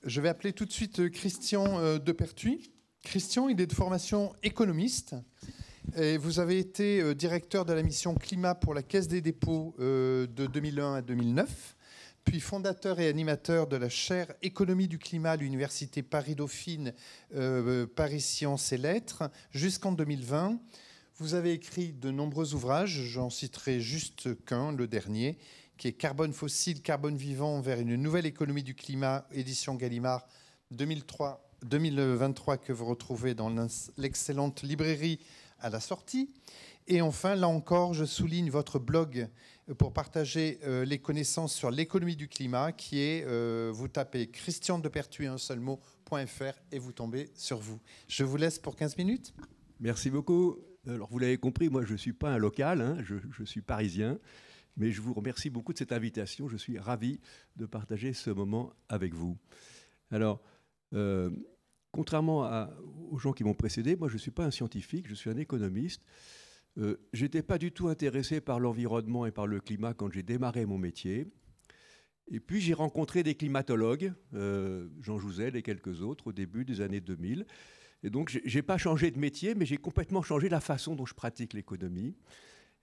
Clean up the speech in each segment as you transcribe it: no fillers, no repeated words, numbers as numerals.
Je vais appeler tout de suite Christian Depertuis. Christian, il est de formation économiste. Et vous avez été directeur de la mission Climat pour la Caisse des dépôts de 2001 à 2009, puis fondateur et animateur de la chaire Économie du climat à l'Université Paris-Dauphine, Paris Sciences et Lettres, jusqu'en 2020. Vous avez écrit de nombreux ouvrages, j'en citerai juste qu'un, le dernier, qui est Carbone fossile, carbone vivant vers une nouvelle économie du climat, édition Gallimard 2023, que vous retrouvez dans l'excellente librairie à la sortie. Et enfin, là encore, je souligne votre blog pour partager les connaissances sur l'économie du climat, qui est, vous tapez Christian Depertuis, un seul mot.fr, et vous tombez sur vous. Je vous laisse pour 15 minutes. Merci beaucoup. Alors, vous l'avez compris, moi, je ne suis pas un local, hein, je suis parisien, mais je vous remercie beaucoup de cette invitation. Je suis ravi de partager ce moment avec vous. Alors, contrairement aux gens qui m'ont précédé, moi, je ne suis pas un scientifique, je suis un économiste. Je n'étais pas du tout intéressé par l'environnement et par le climat quand j'ai démarré mon métier. Et puis, j'ai rencontré des climatologues, Jean Jouzel et quelques autres, au début des années 2000. Et donc, je n'ai pas changé de métier, mais j'ai complètement changé la façon dont je pratique l'économie.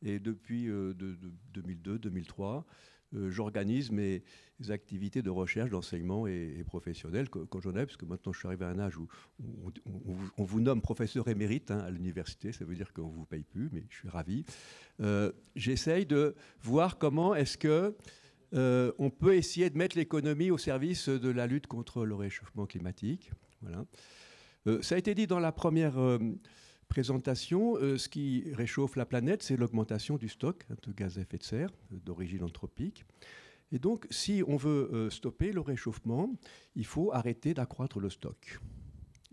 Et depuis 2002-2003, j'organise mes activités de recherche, d'enseignement et professionnelles quand j'en ai, parce que maintenant je suis arrivé à un âge où on vous nomme professeur émérite à l'université, ça veut dire qu'on ne vous paye plus, mais je suis ravi. J'essaye de voir comment est-ce que on peut essayer de mettre l'économie au service de la lutte contre le réchauffement climatique. Voilà. Ça a été dit dans la première présentation, ce qui réchauffe la planète, c'est l'augmentation du stock de gaz à effet de serre d'origine anthropique. Et donc, si on veut stopper le réchauffement, il faut arrêter d'accroître le stock.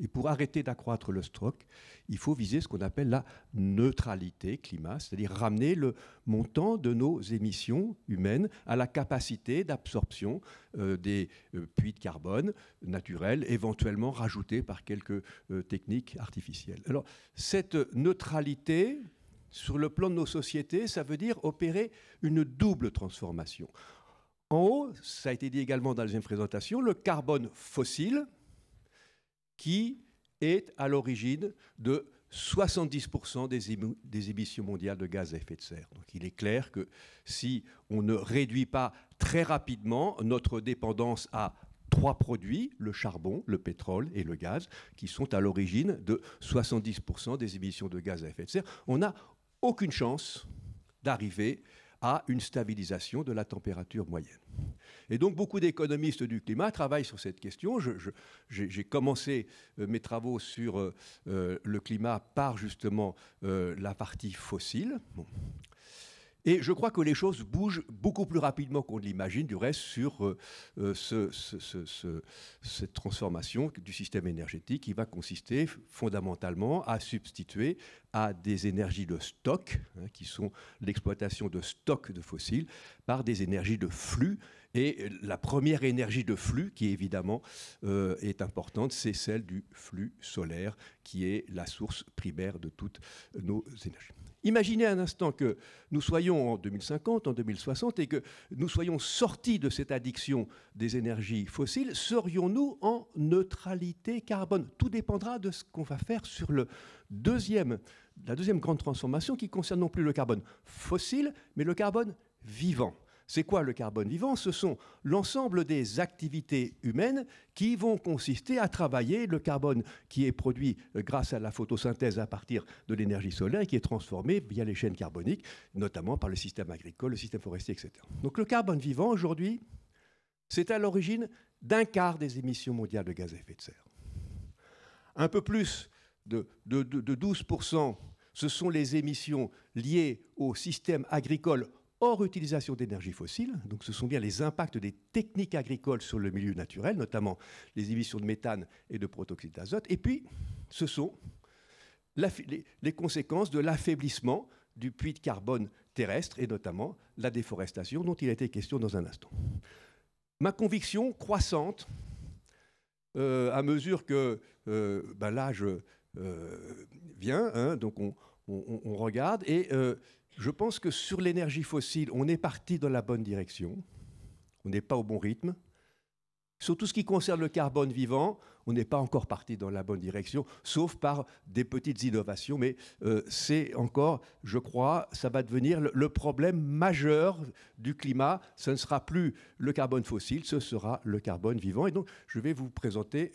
Et pour arrêter d'accroître le stock, il faut viser ce qu'on appelle la neutralité climat, c'est-à-dire ramener le montant de nos émissions humaines à la capacité d'absorption des puits de carbone naturels, éventuellement rajoutés par quelques techniques artificielles. Alors, cette neutralité, sur le plan de nos sociétés, ça veut dire opérer une double transformation. En haut, ça a été dit également dans la deuxième présentation, le carbone fossile, qui est à l'origine de 70% des émissions mondiales de gaz à effet de serre. Donc il est clair que si on ne réduit pas très rapidement notre dépendance à trois produits, le charbon, le pétrole et le gaz, qui sont à l'origine de 70% des émissions de gaz à effet de serre, on n'a aucune chance d'arriver à une stabilisation de la température moyenne. Et donc beaucoup d'économistes du climat travaillent sur cette question. J'ai commencé mes travaux sur le climat par justement la partie fossile. Bon. Et je crois que les choses bougent beaucoup plus rapidement qu'on ne l'imagine, du reste, sur cette transformation du système énergétique qui va consister fondamentalement à substituer à des énergies de stock, qui sont l'exploitation de stocks de fossiles, par des énergies de flux. Et la première énergie de flux, qui évidemment est importante, c'est celle du flux solaire, qui est la source primaire de toutes nos énergies. Imaginez un instant que nous soyons en 2050, en 2060, et que nous soyons sortis de cette addiction des énergies fossiles. Serions-nous en neutralité carbone? Tout dépendra de ce qu'on va faire sur la deuxième grande transformation, qui concerne non plus le carbone fossile, mais le carbone vivant. C'est quoi le carbone vivant? Ce sont l'ensemble des activités humaines qui vont consister à travailler le carbone qui est produit grâce à la photosynthèse à partir de l'énergie solaire et qui est transformé via les chaînes carboniques, notamment par le système agricole, le système forestier, etc. Donc le carbone vivant, aujourd'hui, c'est à l'origine d'un quart des émissions mondiales de gaz à effet de serre. Un peu plus de 12%, ce sont les émissions liées au système agricole hors utilisation d'énergie fossile. Donc ce sont bien les impacts des techniques agricoles sur le milieu naturel, notamment les émissions de méthane et de protoxyde d'azote. Et puis, ce sont les conséquences de l'affaiblissement du puits de carbone terrestre et notamment la déforestation dont il a été question dans un instant. Ma conviction croissante, à mesure que l'âge vient, donc on regarde, et je pense que sur l'énergie fossile, on est parti dans la bonne direction, on n'est pas au bon rythme, Sur tout ce qui concerne le carbone vivant, on n'est pas encore parti dans la bonne direction, sauf par des petites innovations, mais c'est encore, je crois, ça va devenir le problème majeur du climat. Ce ne sera plus le carbone fossile, ce sera le carbone vivant. Et donc, je vais vous présenter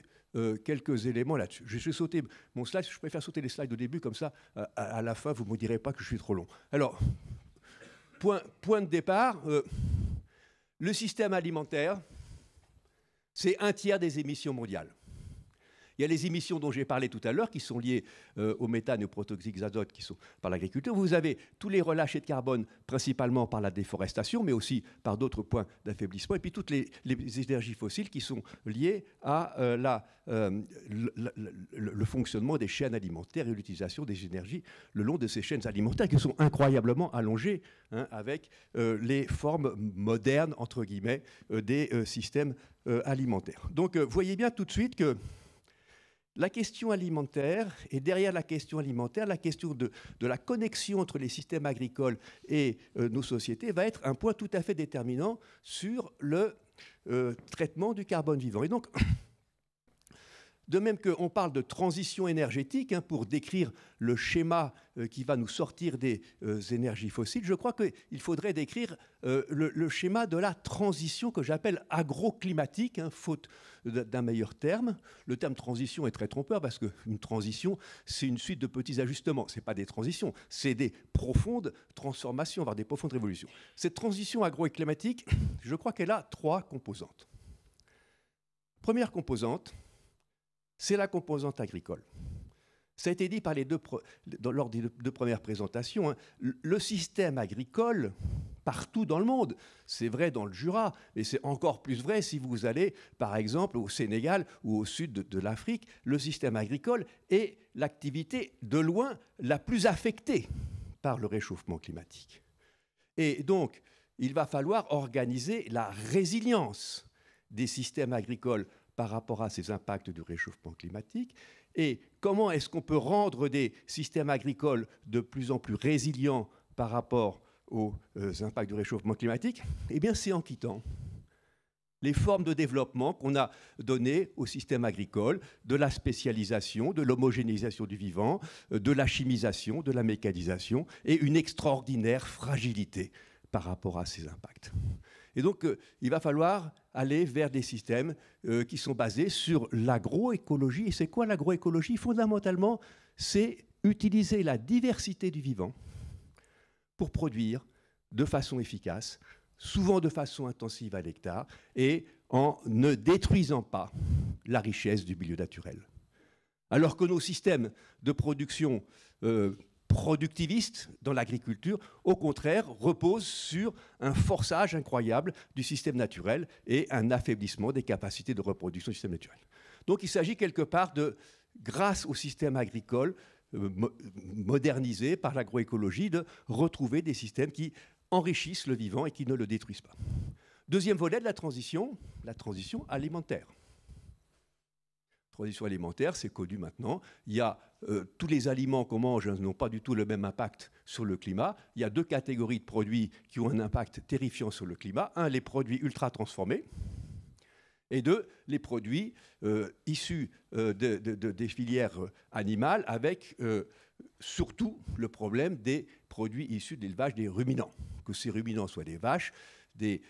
quelques éléments là-dessus. Je vais sauter mon slide, je préfère sauter les slides au début, comme ça, à la fin, vous ne me direz pas que je suis trop long. Alors, point de départ, le système alimentaire, c'est 1/3 des émissions mondiales. Il y a les émissions dont j'ai parlé tout à l'heure qui sont liées au méthane et au protoxyde d'azote qui sont par l'agriculture. Vous avez tous les relâchés de carbone principalement par la déforestation, mais aussi par d'autres points d'affaiblissement. Et puis toutes les énergies fossiles qui sont liées à le fonctionnement des chaînes alimentaires et l'utilisation des énergies le long de ces chaînes alimentaires qui sont incroyablement allongées avec les formes modernes, entre guillemets, des systèmes alimentaires. Donc, voyez bien tout de suite que la question alimentaire, et derrière la question alimentaire, la question de la connexion entre les systèmes agricoles et nos sociétés va être un point tout à fait déterminant sur le traitement du carbone vivant. Et donc, de même qu'on parle de transition énergétique pour décrire le schéma qui va nous sortir des énergies fossiles, je crois qu'il faudrait décrire le schéma de la transition que j'appelle agroclimatique, faute d'un meilleur terme. Le terme transition est très trompeur parce qu'une transition, c'est une suite de petits ajustements. Ce n'est pas des transitions, c'est des profondes transformations, voire des profondes révolutions. Cette transition agroclimatique, je crois qu'elle a 3 composantes. Première composante, c'est la composante agricole. Ça a été dit par lors des 2 premières présentations. Le système agricole, partout dans le monde, c'est vrai dans le Jura, mais c'est encore plus vrai si vous allez, par exemple, au Sénégal ou au sud de l'Afrique. Le système agricole est l'activité de loin la plus affectée par le réchauffement climatique. Et donc, il va falloir organiser la résilience des systèmes agricoles par rapport à ces impacts du réchauffement climatique, et comment est-ce qu'on peut rendre des systèmes agricoles de plus en plus résilients par rapport aux impacts du réchauffement climatique? Eh bien, c'est en quittant les formes de développement qu'on a données au système agricole, de la spécialisation, de l'homogénéisation du vivant, de la chimisation, de la mécanisation, et une extraordinaire fragilité par rapport à ces impacts. Et donc, il va falloir aller vers des systèmes qui sont basés sur l'agroécologie. Et c'est quoi l'agroécologie? Fondamentalement, c'est utiliser la diversité du vivant pour produire de façon efficace, souvent de façon intensive à l'hectare, et en ne détruisant pas la richesse du milieu naturel. Alors que nos systèmes de production productiviste dans l'agriculture, au contraire, repose sur un forçage incroyable du système naturel et un affaiblissement des capacités de reproduction du système naturel. Donc il s'agit quelque part de, grâce au système agricole modernisé par l'agroécologie, de retrouver des systèmes qui enrichissent le vivant et qui ne le détruisent pas. Deuxième volet de la transition alimentaire. Transition alimentaire, c'est connu maintenant. Il y a tous les aliments qu'on mange n'ont pas du tout le même impact sur le climat. Il y a 2 catégories de produits qui ont un impact terrifiant sur le climat. 1, les produits ultra transformés, et 2, les produits issus des filières animales, avec surtout le problème des produits issus de l'élevage des ruminants. Que ces ruminants soient des vaches, des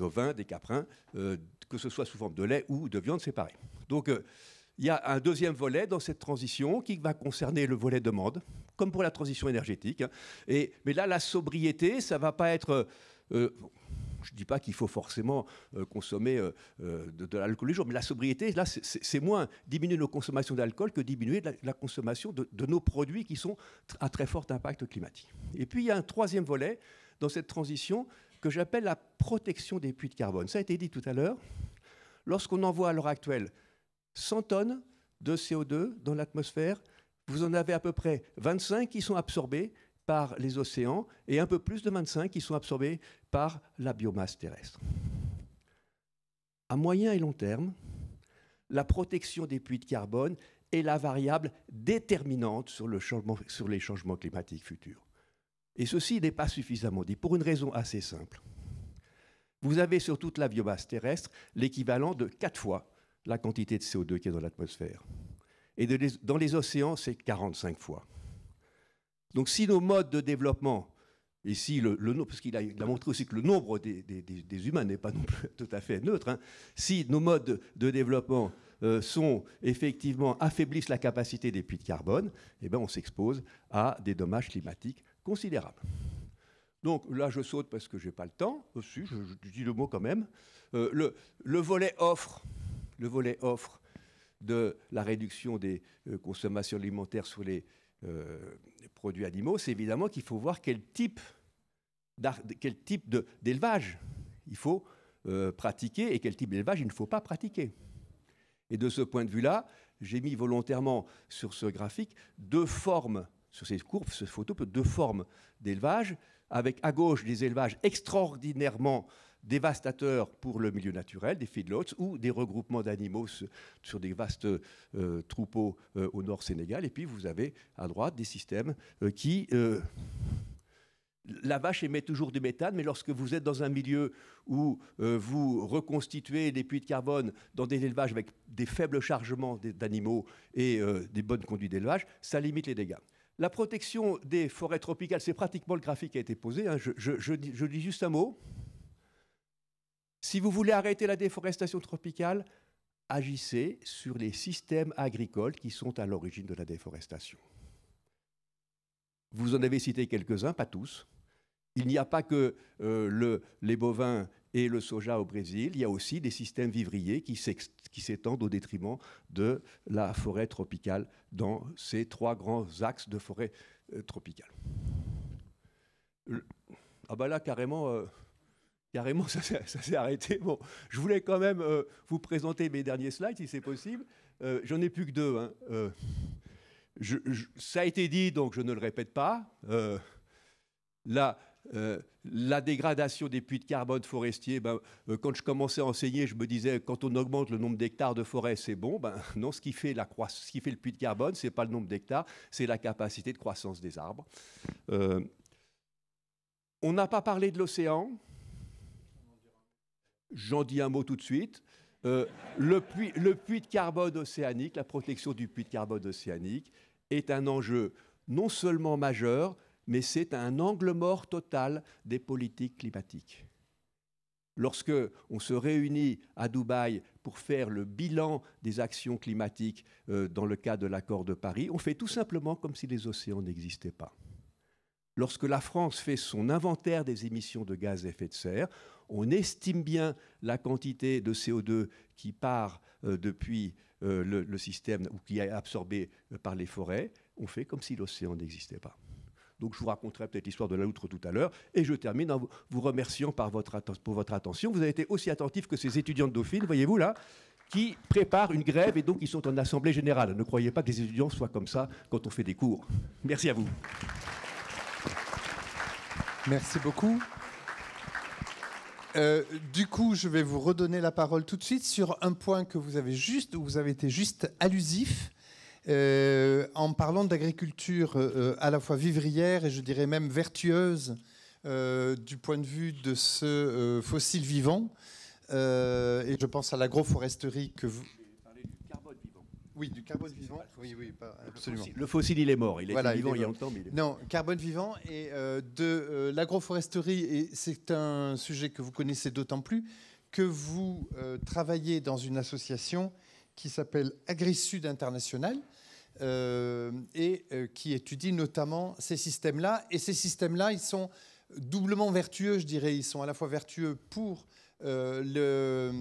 ovins, des caprins, que ce soit sous forme de lait ou de viande, c'est pareil. Donc, il y a un deuxième volet dans cette transition qui va concerner le volet demande, comme pour la transition énergétique. Mais là, la sobriété, ça ne va pas être... je ne dis pas qu'il faut forcément consommer de l'alcool les jours, mais la sobriété, là, c'est moins diminuer nos consommations d'alcool que diminuer la consommation de nos produits qui sont à très fort impact climatique. Et puis, il y a un troisième volet dans cette transition que j'appelle la protection des puits de carbone. Ça a été dit tout à l'heure. Lorsqu'on envoie à l'heure actuelle 100 tonnes de CO2 dans l'atmosphère, vous en avez à peu près 25 qui sont absorbés par les océans et un peu plus de 25 qui sont absorbés par la biomasse terrestre. À moyen et long terme, la protection des puits de carbone est la variable déterminante sur les changements climatiques futurs. Et ceci n'est pas suffisamment dit, pour une raison assez simple. vous avez sur toute la biomasse terrestre l'équivalent de 4 fois la quantité de CO2 qui est dans l'atmosphère. Et dans les océans, c'est 45 fois. Donc si nos modes de développement, et si parce qu'il a montré aussi que le nombre des humains n'est pas non plus tout à fait neutre, hein, si nos modes de développement affaiblissent la capacité des puits de carbone, eh ben on s'expose à des dommages climatiques considérables. Donc là, je saute parce que je n'ai pas le temps. Aussi, je dis le mot quand même. Le volet offre de la réduction des consommations alimentaires sur les produits animaux, c'est évidemment qu'il faut voir quel type d'élevage il faut pratiquer et quel type d'élevage il ne faut pas pratiquer. Et de ce point de vue-là, j'ai mis volontairement sur ce graphique deux formes, sur ces courbes, cette photo, deux formes d'élevage, avec à gauche des élevages extraordinairement dévastateurs pour le milieu naturel, des feedlots ou des regroupements d'animaux sur des vastes troupeaux au nord Sénégal. Et puis vous avez à droite des systèmes qui... la vache émet toujours du méthane, mais lorsque vous êtes dans un milieu où vous reconstituez des puits de carbone dans des élevages avec des faibles chargements d'animaux et des bonnes conduites d'élevage, ça limite les dégâts. La protection des forêts tropicales, c'est pratiquement le graphique qui a été posé. Hein. Je dis juste un mot. Si vous voulez arrêter la déforestation tropicale, agissez sur les systèmes agricoles qui sont à l'origine de la déforestation. Vous en avez cité quelques-uns, pas tous. Il n'y a pas que les bovins et le soja au Brésil, il y a aussi des systèmes vivriers qui s'étendent au détriment de la forêt tropicale dans ces trois grands axes de forêt tropicale. Ah ben là, carrément, ça s'est arrêté. Bon, je voulais quand même vous présenter mes derniers slides, si c'est possible. J'en ai plus que deux. Hein. Ça a été dit, donc je ne le répète pas. La dégradation des puits de carbone forestiers, quand je commençais à enseigner, je me disais, quand on augmente le nombre d'hectares de forêt, c'est bon. Non, ce qui fait le puits de carbone, ce n'est pas le nombre d'hectares, c'est la capacité de croissance des arbres. On n'a pas parlé de l'océan. J'en dis un mot tout de suite. Le puits de carbone océanique, la protection du puits de carbone océanique est un enjeu non seulement majeur, mais c'est un angle mort total des politiques climatiques. Lorsque on se réunit à Dubaï pour faire le bilan des actions climatiques dans le cadre de l'accord de Paris, on fait tout simplement comme si les océans n'existaient pas. Lorsque la France fait son inventaire des émissions de gaz à effet de serre, on estime bien la quantité de CO2 qui part depuis le système ou qui est absorbé par les forêts. On fait comme si l'océan n'existait pas. Donc je vous raconterai peut-être l'histoire de la loutre tout à l'heure. Et je termine en vous remerciant pour votre attention. Vous avez été aussi attentifs que ces étudiants de Dauphine, voyez-vous là, qui préparent une grève et donc ils sont en assemblée générale. Ne croyez pas que les étudiants soient comme ça quand on fait des cours. Merci à vous. Merci beaucoup. Du coup, je vais vous redonner la parole tout de suite sur un point que vous avez été juste allusif. En parlant d'agriculture à la fois vivrière et je dirais même vertueuse du point de vue de ce fossile vivant. Et je pense à l'agroforesterie que vous... Parler du carbone vivant. Oui, du carbone vivant. Oui, absolument. Le fossile, il est mort. Il est vivant il y a longtemps. Mais il est... Non, carbone vivant et de l'agroforesterie. Et c'est un sujet que vous connaissez d'autant plus que vous travaillez dans une association qui s'appelle AgriSud International et qui étudie notamment ces systèmes-là. Et ces systèmes-là, ils sont doublement vertueux, je dirais. Ils sont à la fois vertueux pour les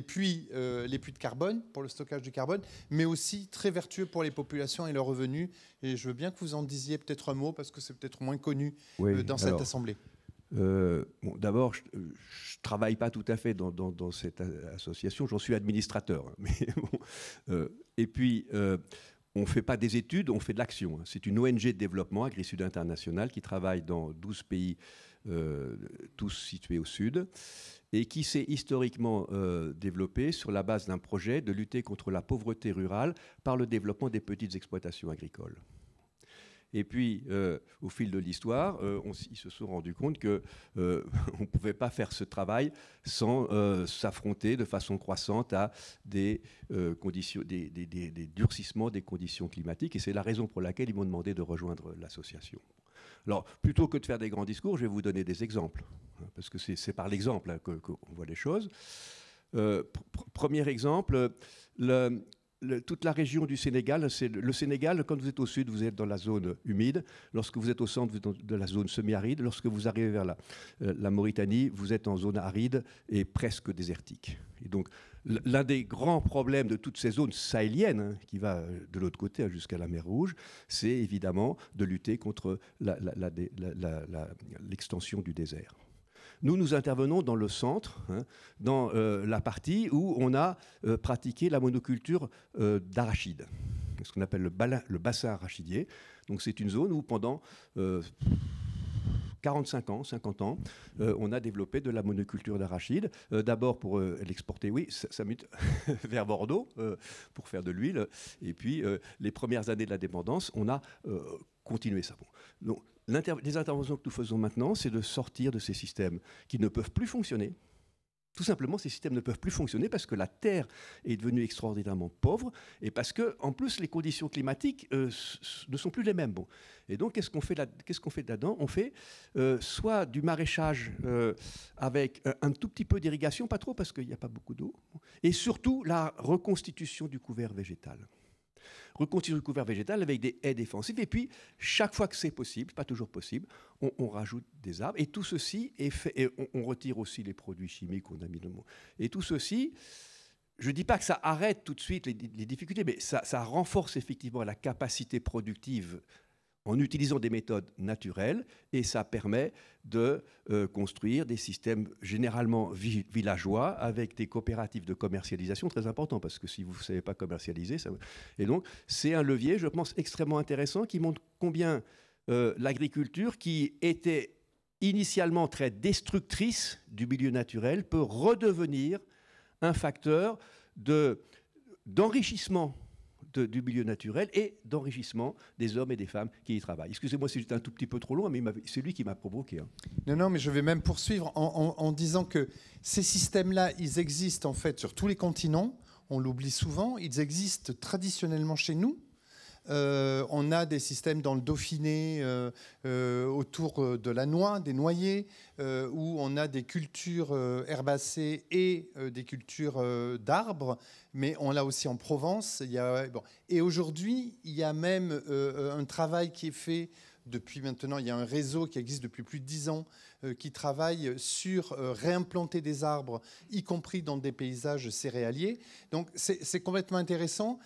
puits de carbone, pour le stockage du carbone, mais aussi très vertueux pour les populations et leurs revenus. Et je veux bien que vous en disiez peut-être un mot, parce que c'est peut-être moins connu dans cette assemblée. Bon, d'abord, je ne travaille pas tout à fait dans cette association, j'en suis administrateur. Hein, mais bon, et puis, on ne fait pas des études, on fait de l'action. Hein. C'est une ONG de développement, AgriSud International, qui travaille dans 12 pays, tous situés au sud, et qui s'est historiquement développée sur la base d'un projet de lutter contre la pauvreté rurale par le développement des petites exploitations agricoles. Et puis, au fil de l'histoire, ils se sont rendus compte qu'on ne pouvait pas faire ce travail sans s'affronter de façon croissante à des durcissements des conditions climatiques. Et c'est la raison pour laquelle ils m'ont demandé de rejoindre l'association. Alors, plutôt que de faire des grands discours, je vais vous donner des exemples, parce que c'est par l'exemple qu'on voit les choses. Premier exemple, toute la région du Sénégal, le Sénégal, quand vous êtes au sud, vous êtes dans la zone humide. Lorsque vous êtes au centre, vous êtes dans la zone semi-aride. Lorsque vous arrivez vers la Mauritanie, vous êtes en zone aride et presque désertique. Et donc, l'un des grands problèmes de toutes ces zones sahéliennes, qui va de l'autre côté jusqu'à la mer Rouge, c'est évidemment de lutter contre l'extension du désert. Nous intervenons dans le centre, dans la partie où on a pratiqué la monoculture d'arachides, ce qu'on appelle le bassin arachidier. Donc c'est une zone où pendant 45 ans, 50 ans, on a développé de la monoculture d'arachides. D'abord pour l'exporter, oui, ça mute vers Bordeaux pour faire de l'huile. Et puis les premières années de la dépendance, on a continué ça. Bon. Donc, les interventions que nous faisons maintenant, c'est de sortir de ces systèmes qui ne peuvent plus fonctionner. Tout simplement, ces systèmes ne peuvent plus fonctionner parce que la Terre est devenue extraordinairement pauvre et parce que, en plus, les conditions climatiques ne sont plus les mêmes. Bon. Et donc, qu'est-ce qu'on fait là-dedans ? On fait soit du maraîchage avec un tout petit peu d'irrigation, pas trop parce qu'il n'y a pas beaucoup d'eau, et surtout la reconstitution du couvert végétal. Reconstituer le couvert végétal avec des haies défensives. Et puis, chaque fois que c'est possible, pas toujours possible, on rajoute des arbres. Et tout ceci est fait. Et on retire aussi les produits chimiques qu'on a mis dans le mot. Et tout ceci, je ne dis pas que ça arrête tout de suite les difficultés, mais ça renforce effectivement la capacité productive en utilisant des méthodes naturelles, et ça permet de construire des systèmes généralement villageois avec des coopératives de commercialisation très importants, parce que si vous ne savez pas commercialiser, ça... Et donc c'est un levier, je pense, extrêmement intéressant qui montre combien l'agriculture, qui était initialement très destructrice du milieu naturel, peut redevenir un facteur d'enrichissement du milieu naturel et d'enrichissement des hommes et des femmes qui y travaillent. Excusez-moi si j'étais un tout petit peu trop loin, mais c'est lui qui m'a provoqué. Hein. Non, mais je vais même poursuivre en disant que ces systèmes-là, ils existent en fait sur tous les continents. On l'oublie souvent. Ils existent traditionnellement chez nous. On a des systèmes dans le Dauphiné autour de la noix, des noyers, où on a des cultures herbacées et des cultures d'arbres, mais on l'a aussi en Provence. Et aujourd'hui, il y a même un travail qui est fait depuis maintenant, il y a un réseau qui existe depuis plus de 10 ans qui travaille sur réimplanter des arbres, y compris dans des paysages céréaliers. Donc c'est complètement intéressant.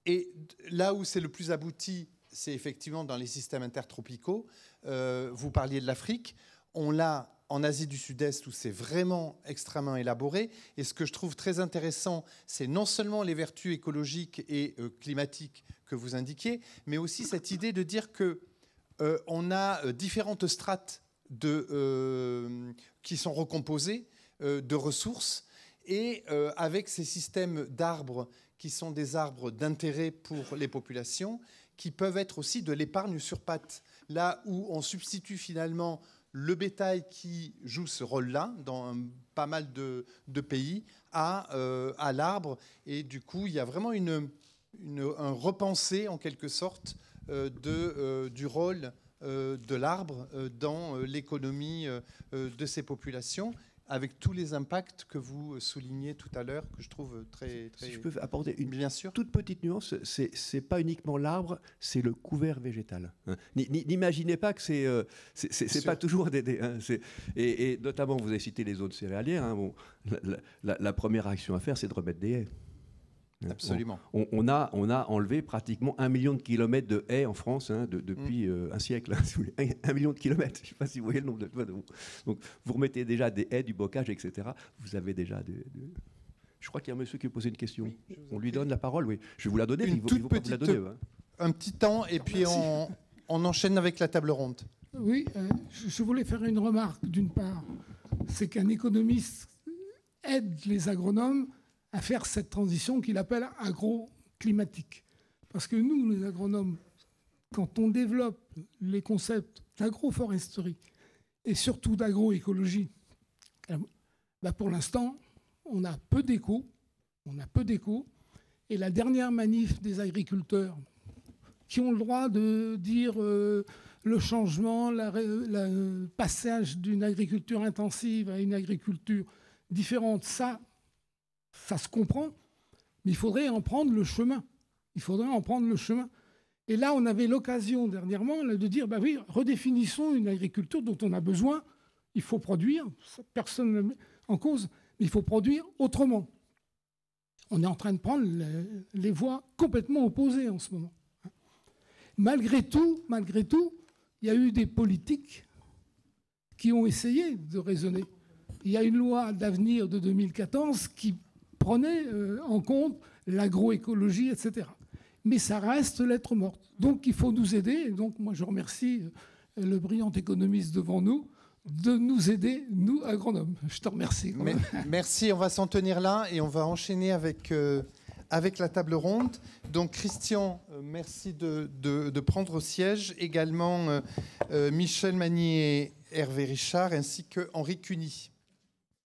Et là où c'est le plus abouti, c'est effectivement dans les systèmes intertropicaux. Vous parliez de l'Afrique. On l'a en Asie du Sud-Est où c'est vraiment extrêmement élaboré. Et ce que je trouve très intéressant, c'est non seulement les vertus écologiques et climatiques que vous indiquiez, mais aussi cette idée de dire qu'on a différentes strates qui sont recomposées de ressources. Et avec ces systèmes d'arbres qui sont des arbres d'intérêt pour les populations, qui peuvent être aussi de l'épargne sur pattes, là où on substitue finalement le bétail qui joue ce rôle-là dans pas mal de pays à l'arbre. Et du coup, il y a vraiment un repensé, en quelque sorte, du rôle de l'arbre dans l'économie de ces populations, avec tous les impacts que vous soulignez tout à l'heure, que je trouve très... Si je peux apporter une bien sûr. Toute petite nuance, c'est pas uniquement l'arbre, c'est le couvert végétal. N'imaginez pas que c'est pas toujours et notamment, vous avez cité les zones céréalières. Hein, bon, la première action à faire, c'est de remettre des haies. Absolument. On a enlevé pratiquement 1 million de kilomètres de haies en France depuis un siècle. Hein, si vous voulez. 1 million de kilomètres. Je ne sais pas si vous voyez le nombre de... Donc, vous remettez déjà des haies, du bocage, etc. Vous avez déjà Je crois qu'il y a un monsieur qui a posé une question. Oui, on lui donne la parole, oui. Je vais vous la donner. Une toute petite, un petit temps, et puis on enchaîne avec la table ronde. Oui, je voulais faire une remarque. D'une part, c'est qu'un économiste aide les agronomes à faire cette transition qu'il appelle agroclimatique. Parce que nous, les agronomes, quand on développe les concepts d'agroforesterie et surtout d'agroécologie, pour l'instant, on a peu d'écho. Et la dernière manif des agriculteurs qui ont le droit de dire le changement, le passage d'une agriculture intensive à une agriculture différente, ça se comprend, mais il faudrait en prendre le chemin. Et là, on avait l'occasion dernièrement de dire, oui, redéfinissons une agriculture dont on a besoin. Il faut produire, personne ne met en cause, mais il faut produire autrement. On est en train de prendre les voies complètement opposées en ce moment. Malgré tout, il y a eu des politiques qui ont essayé de raisonner. Il y a une loi d'avenir de 2014 qui prenait en compte l'agroécologie, etc. Mais ça reste lettre morte. Donc il faut nous aider. Et donc moi je remercie le brillant économiste devant nous de nous aider, nous, agronomes. Je te remercie. Merci, on va s'en tenir là et on va enchaîner avec la table ronde. Donc Christian, merci de prendre siège. Également Michel Magny et Hervé Richard, ainsi que Henri Cuny.